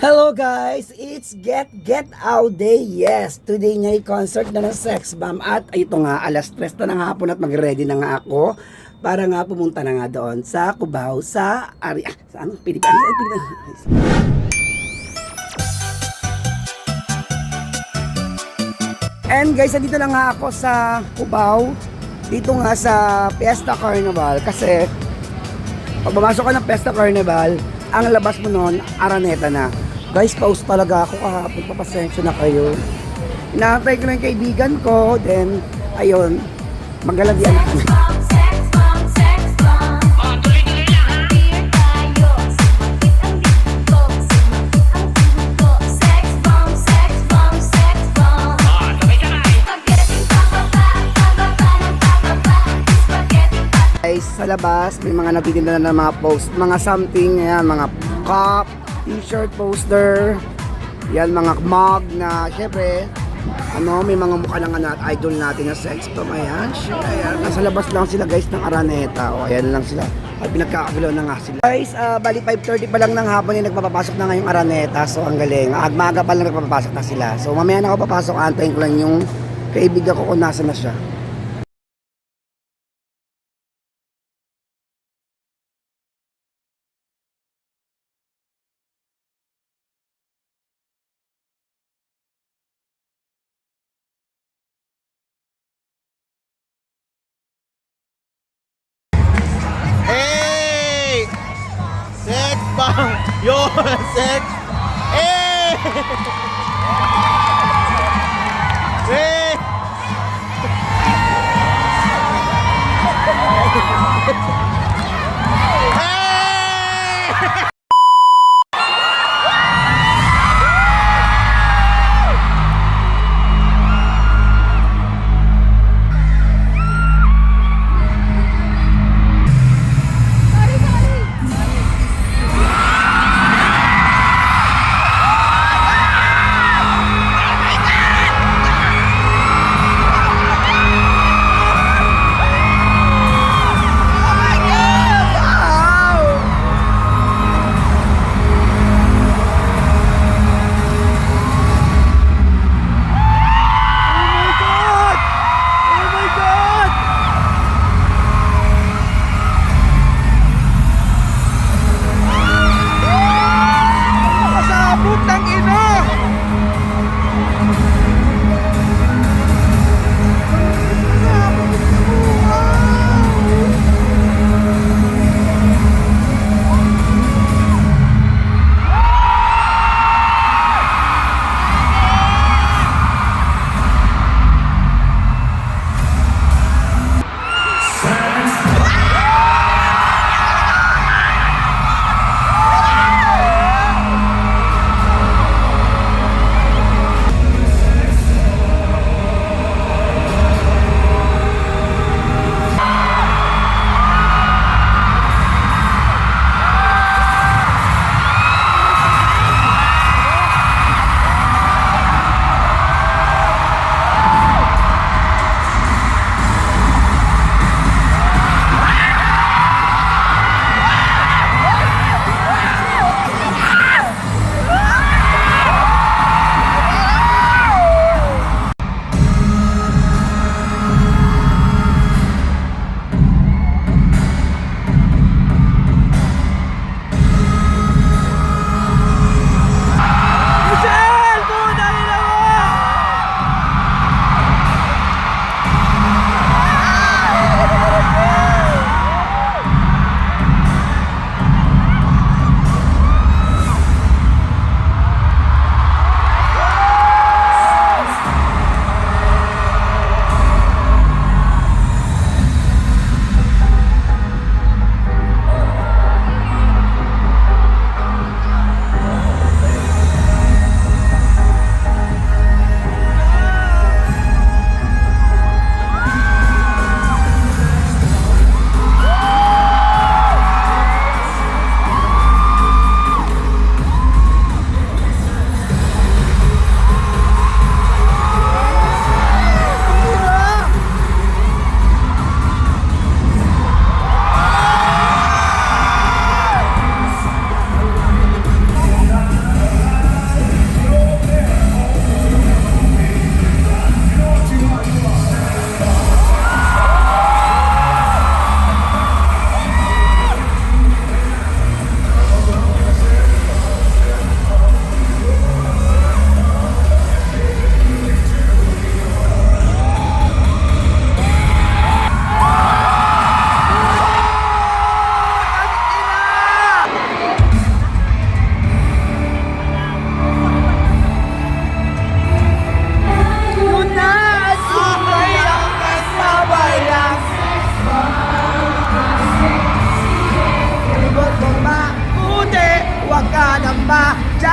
Hello guys! It's Get Out Day. Yes, today nga concert na ng Sex Bomb. At ito nga, alas 3 na ng hapon at mag-ready na nga ako para nga pumunta na nga doon sa Cubao, sa Pilipinas. And guys, dito na nga ako sa Cubao. Dito nga sa Fiesta Carnival. Kasi pag pumasok ka ng Fiesta Carnival, ang labas mo noon, Araneta na. Guys, pause talaga ako kahapon. Papasensya na kayo. Inaantay ko na yung kaibigan ko. Then, ayun, maglaladian kami. Guys, sa labas, may mga nagtitinda na ng mga post. Mga something, yan, mga cup, t-shirt, poster, yan, mga mug na, syempre, may mga mukha ng idol natin na Sex Bomb. Ayan, ayan, nasa labas lang sila guys ng Araneta. O, ayan lang sila. At pinagkakabilaw na nga sila. Guys, bali 5:30 pa lang ng hapon yung nagpapapasok na ngayong Araneta. So, ang galing. Maaga pa lang nagpapapasok na sila. So, mamaya na ako papasok. Antayin ko lang yung kaibigan ko kung nasa na siya. Hey! Sex Bomb! Yo! Sex! Hey! Hey! Hey!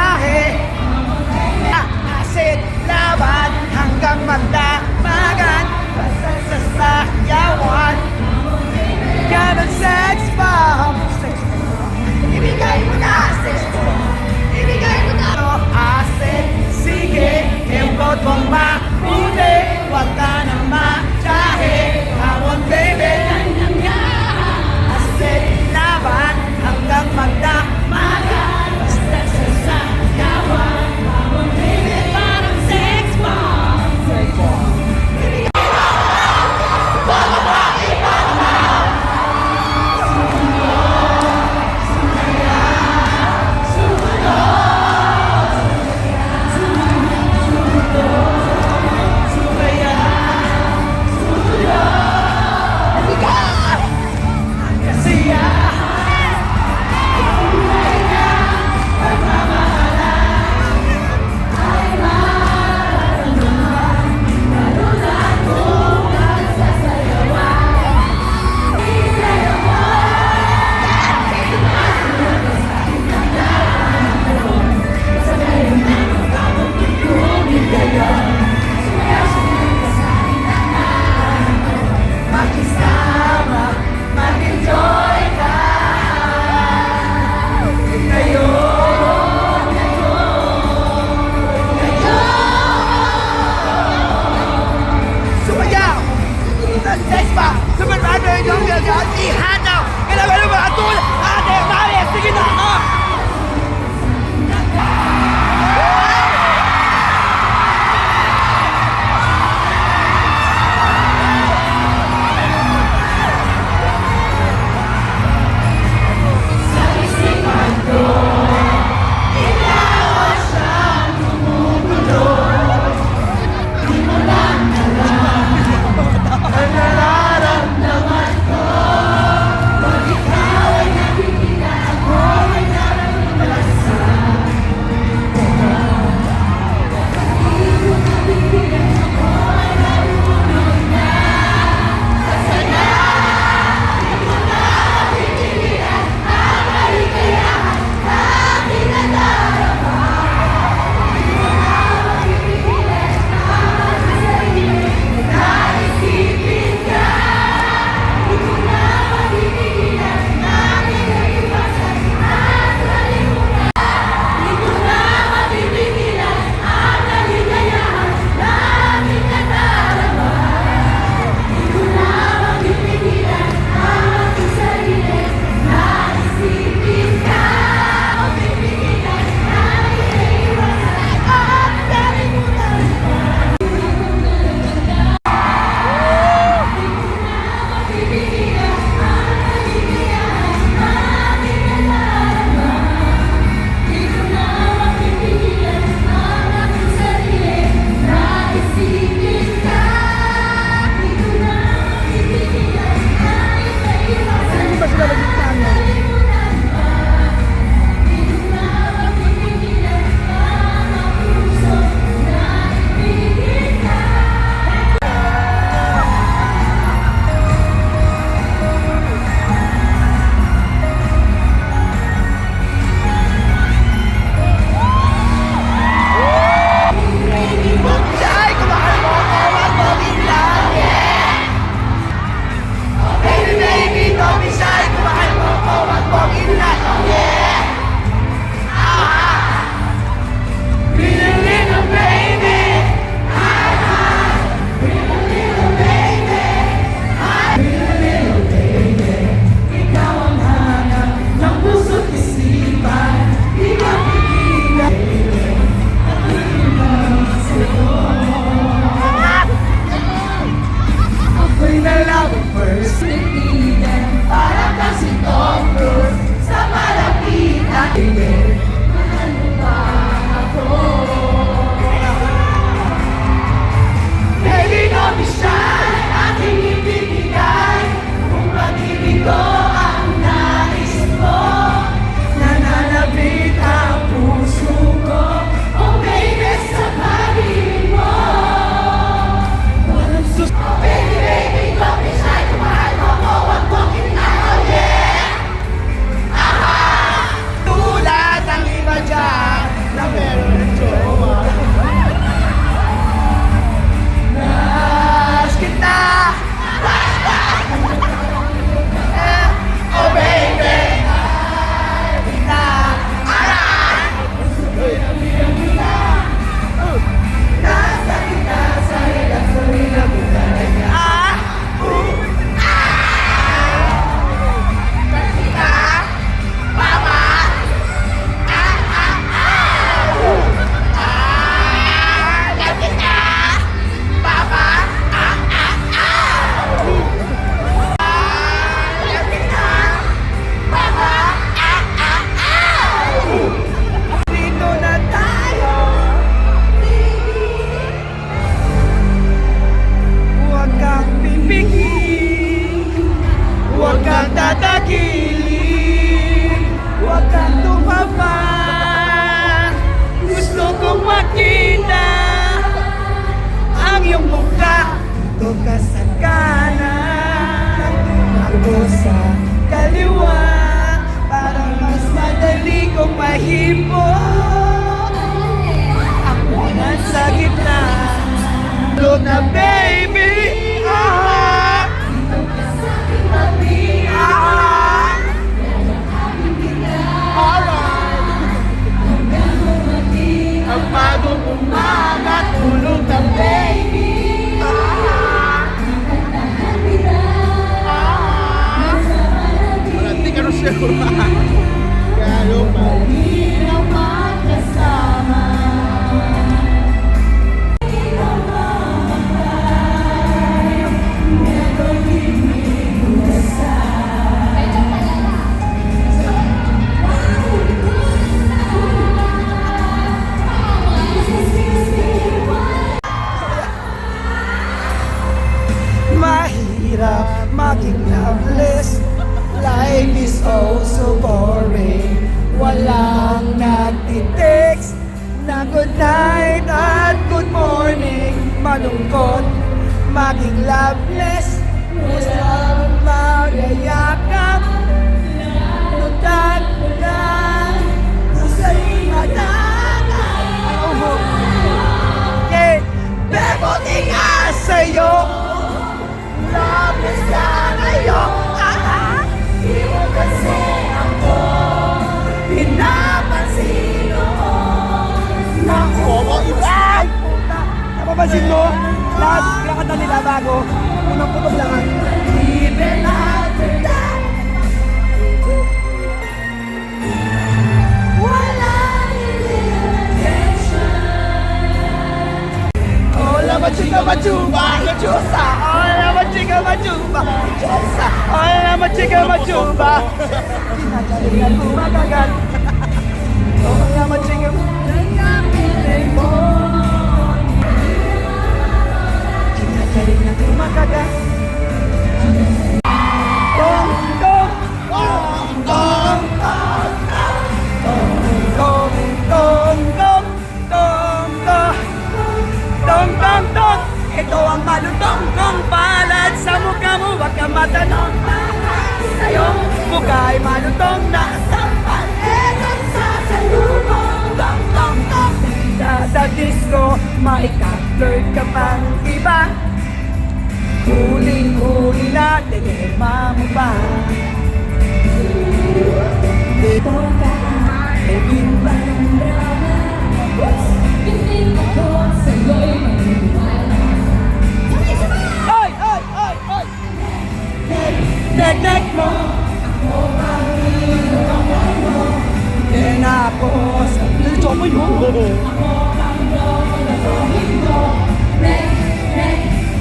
Tsahe Asit laban hanggang magdamagan Basta sa sayawan Yan ang sex bomb Ibigay mo na sex bomb Ibigay mo na Asit, sige Embot mong mabuti Huwag ka na matyahe Come on baby Asit laban hanggang magdamagan Basta sa sayawan Come on baby Parang sex bomb Sex bomb ka sa kanan, ako sa kaliwa, para mas madali kong mahipo. Ako nasa gitna, look na baby, ah, ah, alright. Ang bagong umaga, tulog na baby. Wala, di ka rin siya. Kaya pa. Mahirap maging loveless, life is oh so boring. Walang nagtitext na good night at good morning. Malungkot maging loveless, usap magyayakap, tutag ulan, usay madagat. Yeah, bebuti nga sa'yo, loveless ka ngayon. Di mo kasi ako pinapansin noon. Naku, ay! Puta! Napapansin mo? Lahat pinakanta nila bago. Unang putok lang. Even after that, wala intention. Hola machica machuba, chusa. Hola machica machuba, chusa. Hola machica machuba. Kinagalingan ko magagal. Hola machica kinagalingan ko magagal. Tong tong tong tong tong tong tong tong tong tong tong tong. Ito ang malutong kong palad sa mukha mo, wag ka matanong. Sa iyong mukha ay malutong nakasampal. Etong sasalubong, tong tong tong. Sa disco, maika-flirt ka pang iba. Huling-huli na, tinema mo ba? Dito ka, ibig ba ng drama? Piling ako sa'yo'y maniwala. Ay! Ay! Ay! Ay! Nek-nek mo, ako ang iyong mo. Yan ako sa lito mo yun. Ako ang iyong mo.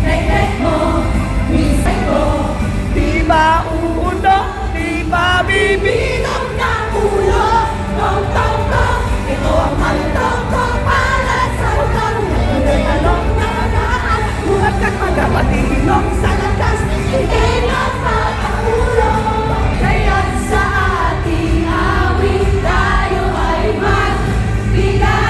Nek-nek mo, minsan ko. Di ba uuno, di ba bibitong na ulo? Tong-tong-tong, ito ang malutong kong palad sa utang. Hindi anong nagaan, buhat ka't magkapatinog sa lakas. Hindi na pag-ulo. Kaya't sa ating awit tayo ay magbigayan.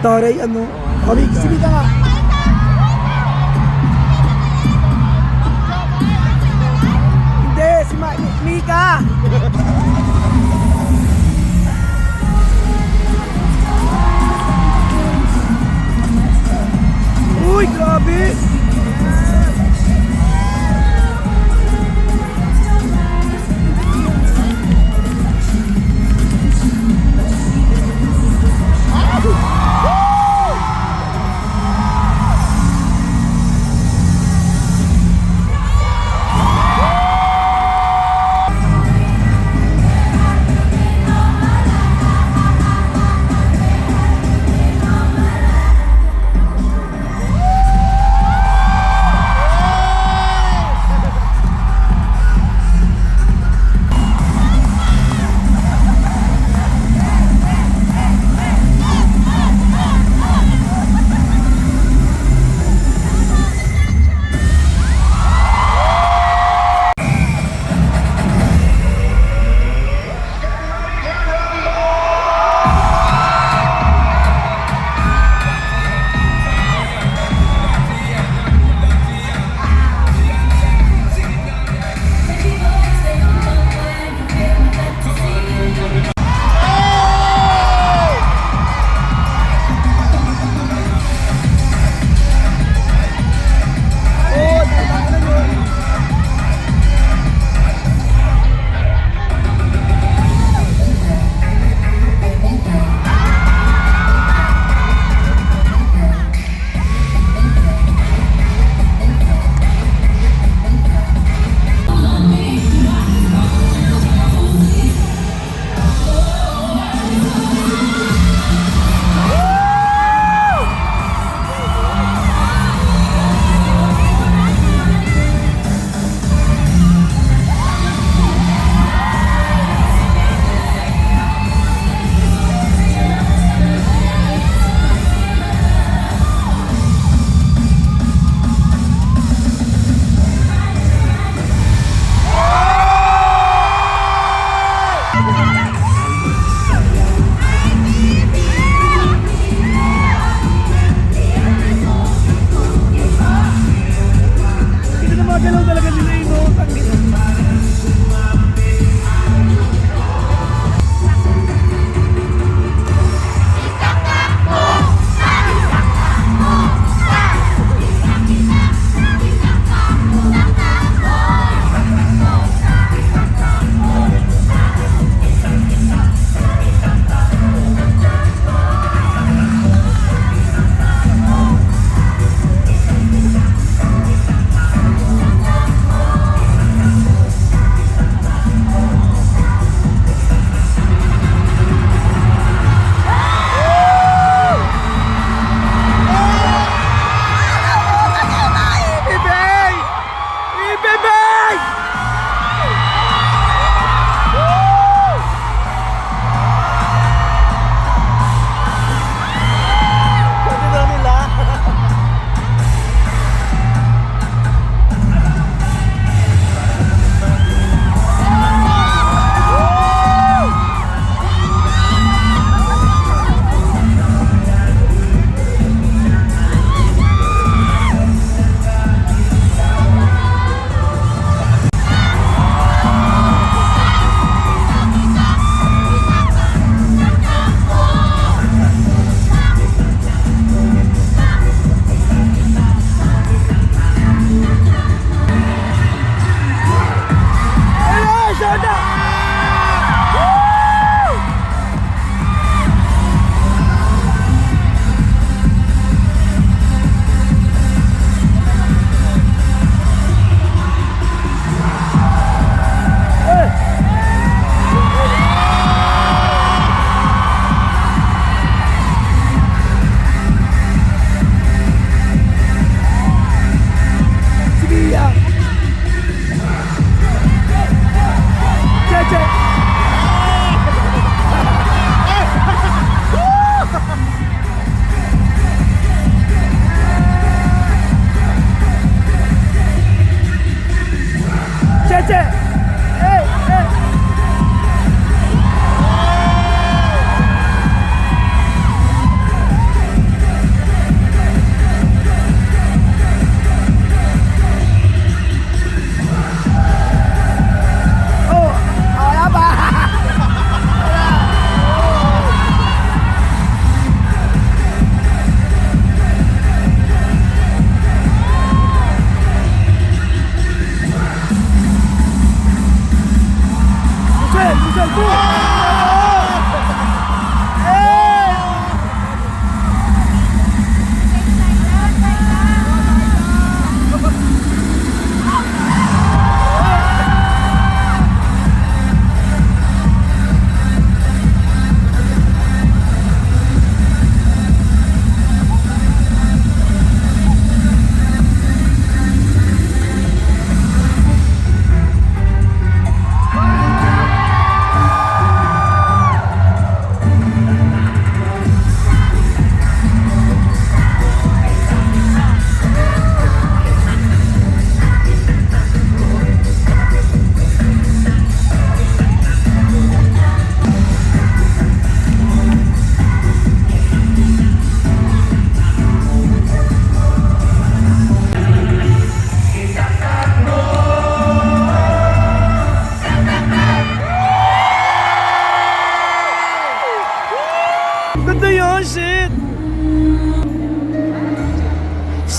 Taray, ano? Kami, sige ka nga. Hindi, si Mika! Uy, grabe!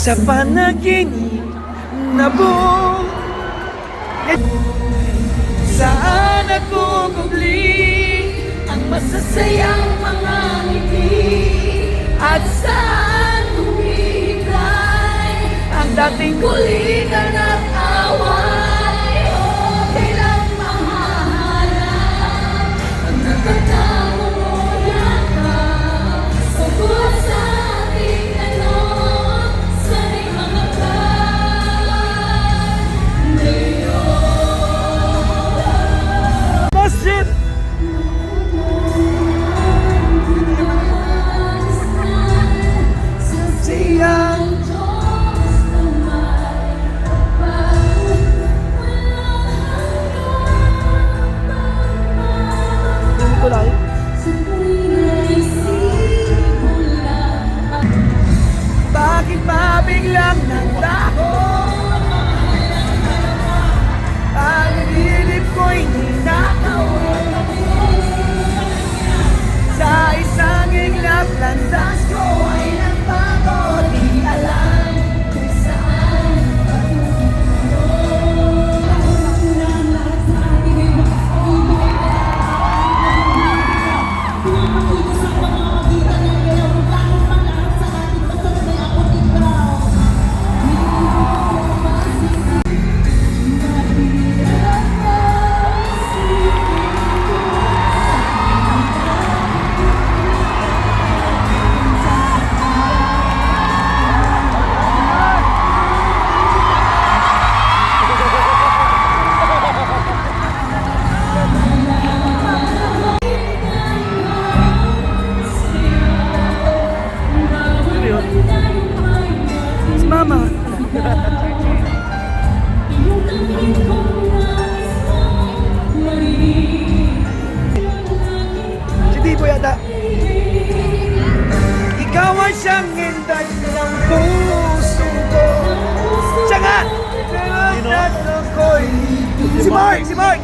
Sa panaginip na buong saan nagugubli ang masasayang mga ngiti at saan tumigay ang dating kulitan at away. Okay lang mahanap ang nagkatamong yakap sa buwan sa ating tanong. Sana'y mga Masjid! siyang Kulay. bakit ba biglang nagbago? Ang hilip ko'y ninakaw sa isang iglap, landas ko ay nagbago. Di alam kung saan si Mama. Si Dibo yata. Ikaw ang siyang hinday ng puso ko. Siya nga! Si Mark! Si Mark!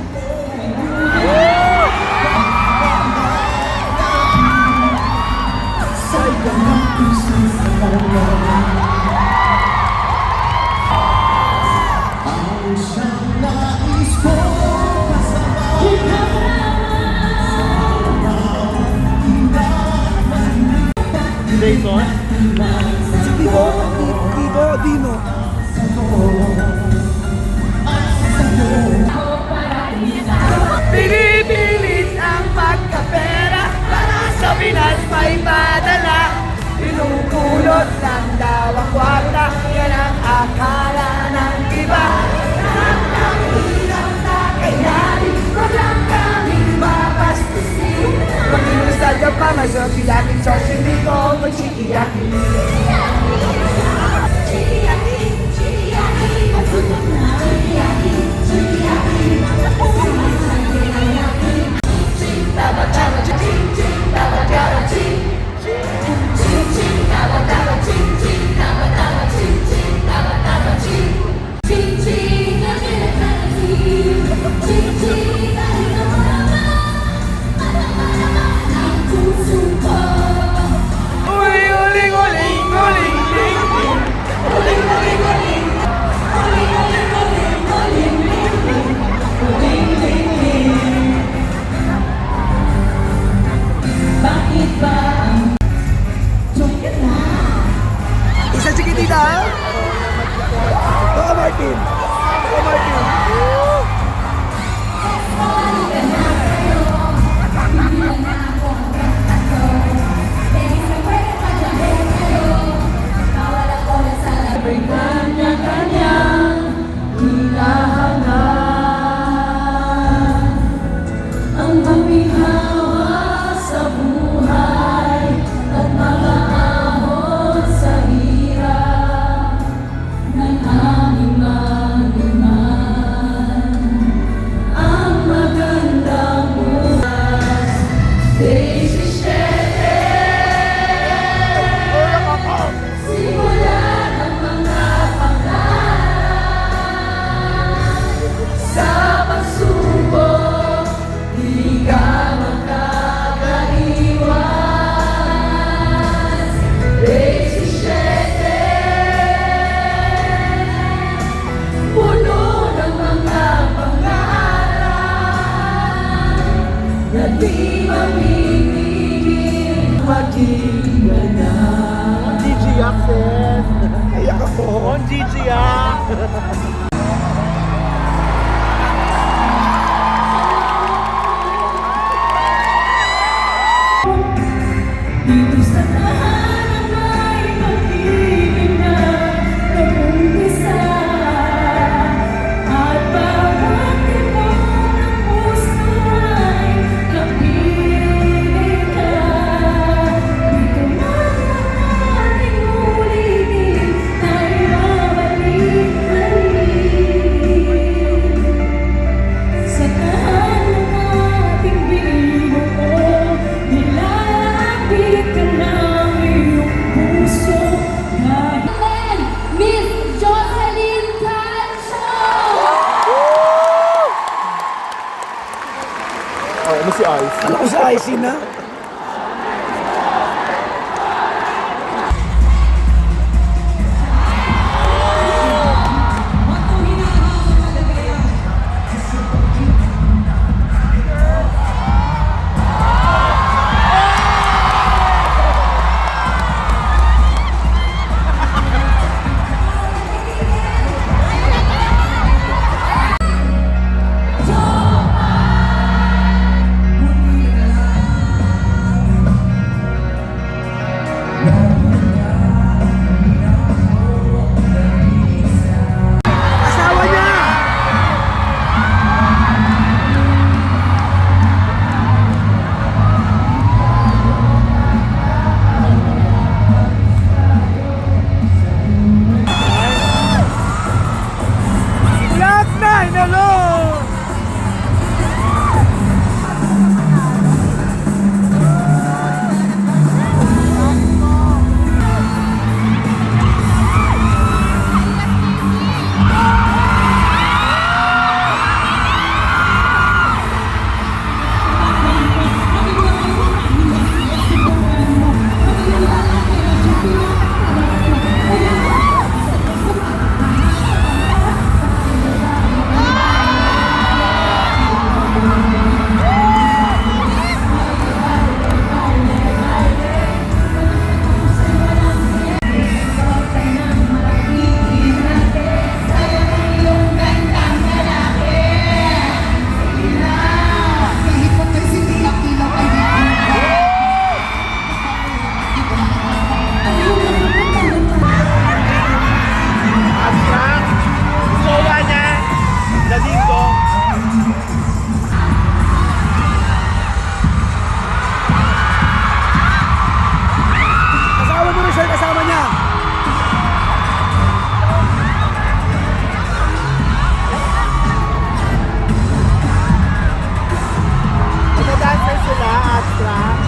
Dayton? Si Dibo? Dibo? Dino? Pinipilit ang pagkapera para sa Pinas may padala. Pinukulot lang daw ang kwarta, yan ang akala ng iba. Lahat ng hirap na kayanin, wag lang kaming mapastusin. Pag inustadya pa, masarap ilaking sauce, hindi ko magsikiyakin. Isa chiquitita. Baka Martin. Baka Martin. Ang aming hawa sa buhay at mga ahon sa hirap ng aming magulang. Dito sa tahanan may pag-ibig na nag-umpisa at bawat tibok ng puso ay napiling ka. Dito man ang ating ulitin tayo babalik pa rin sa tahanan ng ating binuo. Nilalapit ka ng iyong puso kahit Miss Jocelyn Cancho! Ano si Ice? Ano ko sa IC na? Asawa niya! Black Nine alone! Jowa niya, dating ko. Asawa mo rin siya, kasama niya. Magda-dancer sila, abstract.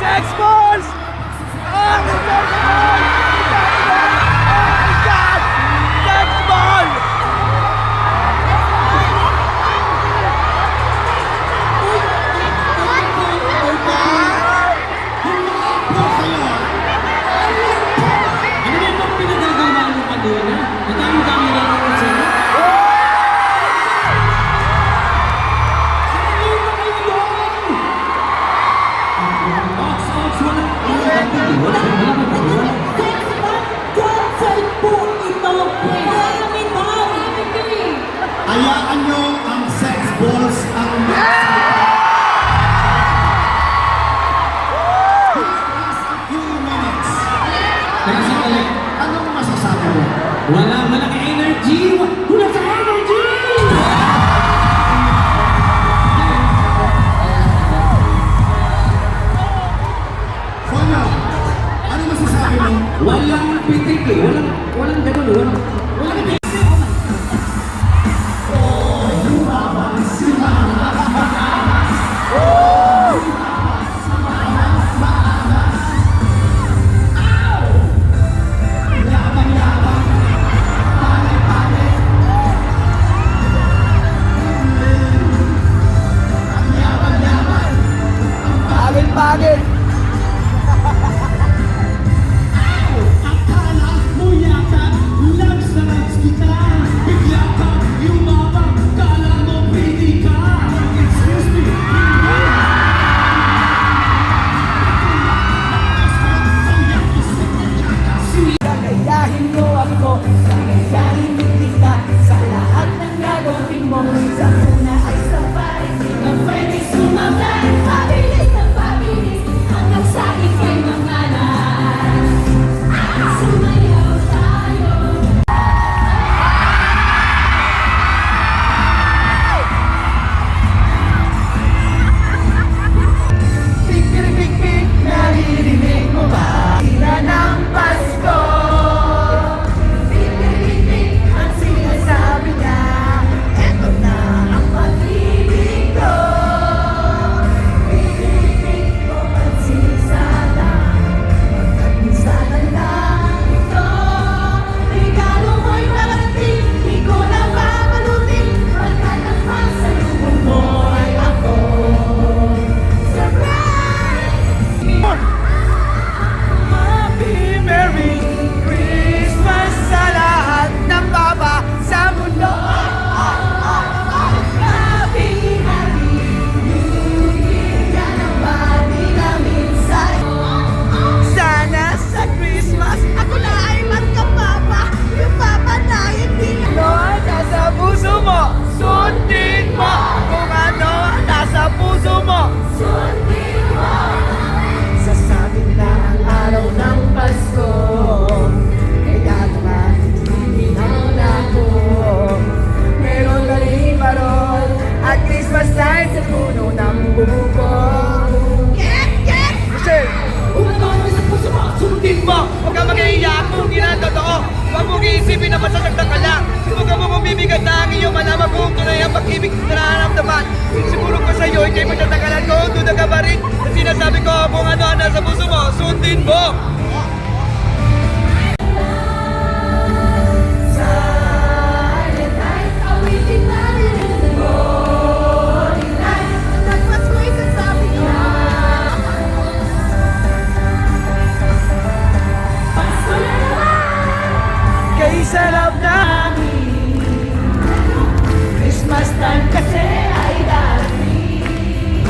Sex balls! Oh my God! Sex ball! Ano ba itong pinagagawa mo kanina? Madami-dami na naman sa'yo. Sa'yo na kayo doon! Ox, wala. Hayaan nyo ang sex balls ang few minutes. Teka sandali. Anong masasabi mo? Walang energy! Wala sa energy! Sonia, ano masasabi mo? Walang pitik eh. Walang ganun. Walang pitik. Pagod! Akala mo yata loves na loves kita. Bigla ka yumabang, kala mo pretty ka. Excuse me. Gagayahin mo ako, gagayahin mo kita sa lahat ng gagawin mo. Sa una ay sabay, Ang pwede sumabay, pabilis ng pabilis, hanggang sa ika'y mangalan. Sumayaw tayo. pik-pik-pik, naririnig mo ba? Ina ng Pasko. Pik-pik-pik, ang sinasabi niya, eto na ang pag-ibig ko. Pik-pik-pik, o pansinsala, pagkapinsala lang ito. Regalo mo'y parating, di ko na papalutin, pagkat ang pasalubong mo ay ako. Happy Merry Christmas sa lahat ng baba sa mundo. Happy New Year, yan ang bati namin sa'yo. Sana sa Christmas ako na ay magkapapa, yung papa na hindi ano ang nasa puso mo, sundin mo. Kung ano ang nasa puso mo, sundin mo. Sasabing na ang araw ng Pasko, kaya tumatitili ng ako. Meron na rin parol at Christmas lights sa puno ng buko. Michelle, kung ano ang nasa puso mo, sundin mo. Huwag ka mag-iiyak kung ginatotoo. Huwag mong iisipin na masasaktan ka lang. Huwag mo mong bibigat na ang iyong malaman kung tunay ang pag-ibig na nararamdaman. Siguro ko sa iyo, hindi magtatagalan ko. Duda ka pa rin sa sinasabi ko kung ano ang nasa puso mo. Sundin mo! Silent night, awitin natin ang holy night. Ang nagpasko'y kasabi niya. Pasko na naman! Kay sarap namin Christmas time kasi ay darating.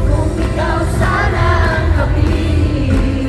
Kung ikaw sana ang kapili,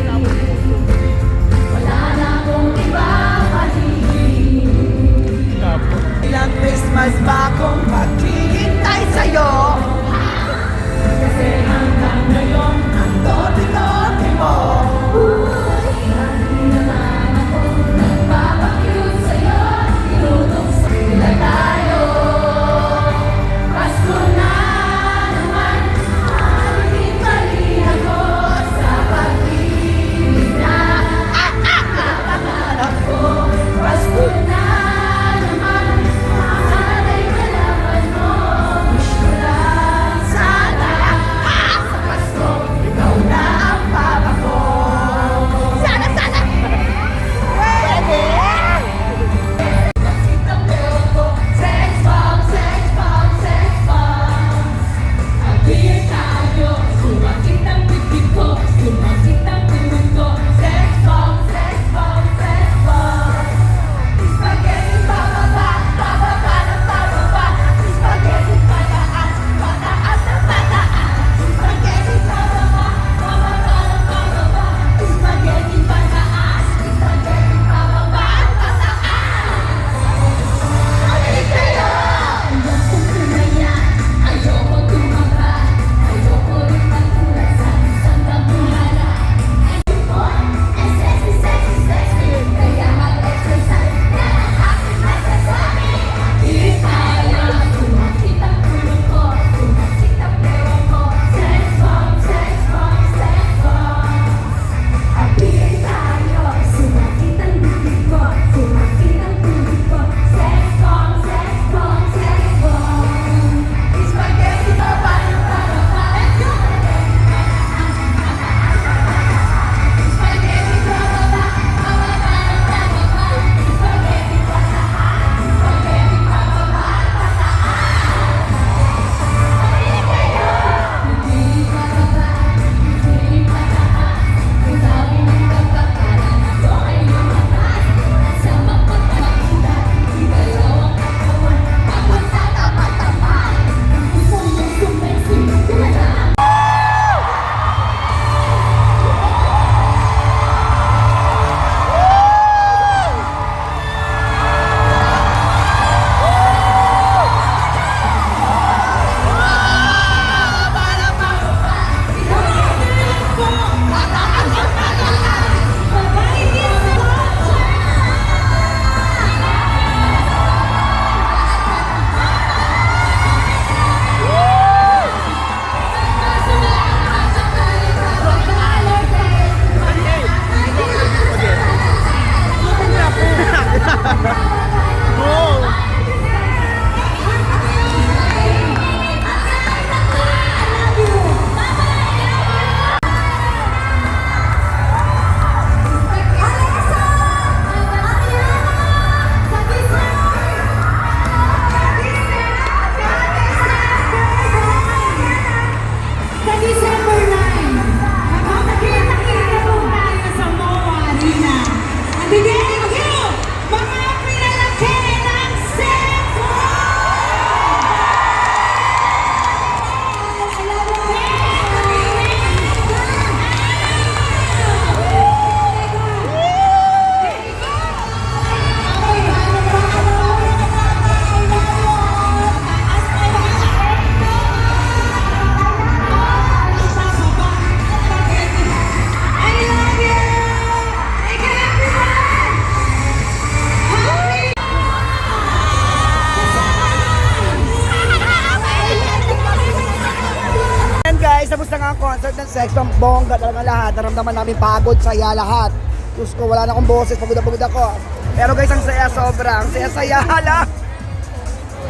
guys, tapos na nga ang concert ng Sex Bomb. Bongga talaga lahat. Naramdaman namin pagod, saya lahat. Diyos ko, wala na akong boses. Pagod na pagod ako. Pero guys, ang saya sobra. Ang saya-saya. Hala!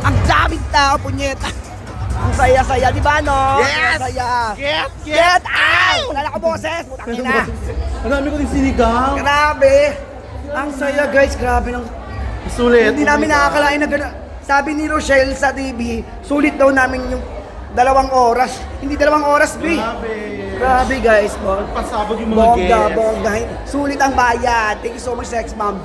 Ang daming tao, punyeta. Ang saya-saya, di ba no? Yes! Saya. Get out! Wala na akong boses. Putang ina. Ang dami ko din sinigaw. Grabe. Ang saya guys, grabe ng... Sulit. Hindi namin nakakalain na gano'n. Sabi ni Rochelle sa TV, sulit daw namin yung 2 oras. Hindi 2 oras, B. Grabe guys, Pasabog yung mga bongga, guests. bongga. Sulit ang bayad. Thank you so much, Sex Bomb.